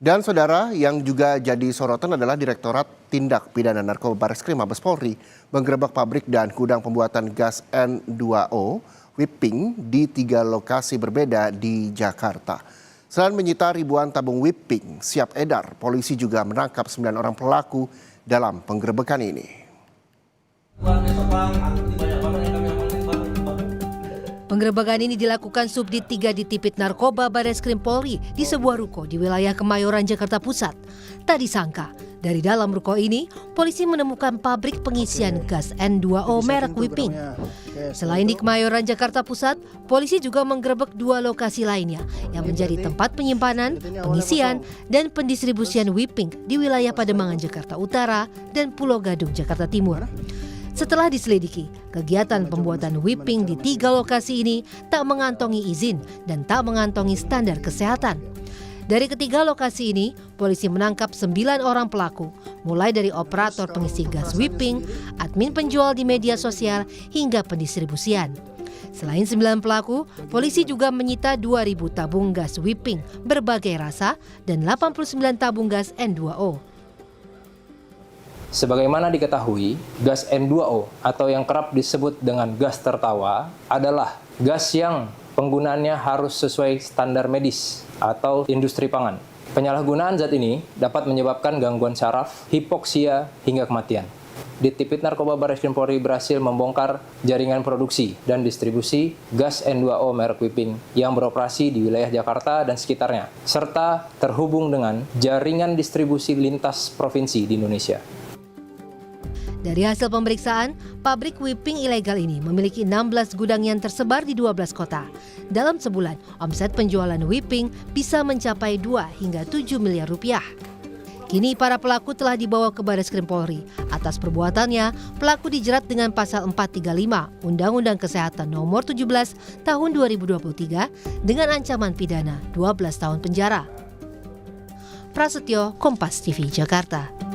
Dan saudara, yang juga jadi sorotan adalah Direktorat Tindak Pidana Narkoba Bareskrim Mabes Polri menggerebek pabrik dan gudang pembuatan gas N2O whipping di 3 lokasi berbeda di Jakarta. Selain menyita ribuan tabung whipping siap edar, polisi juga menangkap 9 orang pelaku dalam penggerebekan ini. Penggerebekan ini dilakukan Subdit 3 di Tipit Narkoba Bareskrim Polri di sebuah ruko di wilayah Kemayoran, Jakarta Pusat. Tak disangka, dari dalam ruko ini, polisi menemukan pabrik pengisian gas N2O merek whipping. Selain di Kemayoran, Jakarta Pusat, polisi juga menggerebek 2 lokasi lainnya yang menjadi tempat penyimpanan, pengisian, dan pendistribusian whipping di wilayah Pademangan, Jakarta Utara, dan Pulau Gadung, Jakarta Timur. Setelah diselidiki, kegiatan pembuatan whipping di 3 lokasi ini tak mengantongi izin dan tak mengantongi standar kesehatan. Dari ketiga lokasi ini, polisi menangkap 9 orang pelaku, mulai dari operator pengisi gas whipping, admin penjual di media sosial, hingga pendistribusian. Selain 9 pelaku, polisi juga menyita 2.000 tabung gas whipping berbagai rasa dan 89 tabung gas N2O. Sebagaimana diketahui, gas N2O atau yang kerap disebut dengan gas tertawa adalah gas yang penggunaannya harus sesuai standar medis atau industri pangan. Penyalahgunaan zat ini dapat menyebabkan gangguan saraf, hipoksia, hingga kematian. Ditipit Narkoba Bareskrim Polri berhasil membongkar jaringan produksi dan distribusi gas N2O merek whipping yang beroperasi di wilayah Jakarta dan sekitarnya, serta terhubung dengan jaringan distribusi lintas provinsi di Indonesia. Dari hasil pemeriksaan, pabrik whipping ilegal ini memiliki 16 gudang yang tersebar di 12 kota. Dalam sebulan, omset penjualan whipping bisa mencapai 2 hingga 7 miliar rupiah. Kini para pelaku telah dibawa ke Bareskrim Polri. Atas perbuatannya, pelaku dijerat dengan pasal 435 Undang-Undang Kesehatan Nomor 17 Tahun 2023 dengan ancaman pidana 12 tahun penjara. Prasetyo, Kompas TV, Jakarta.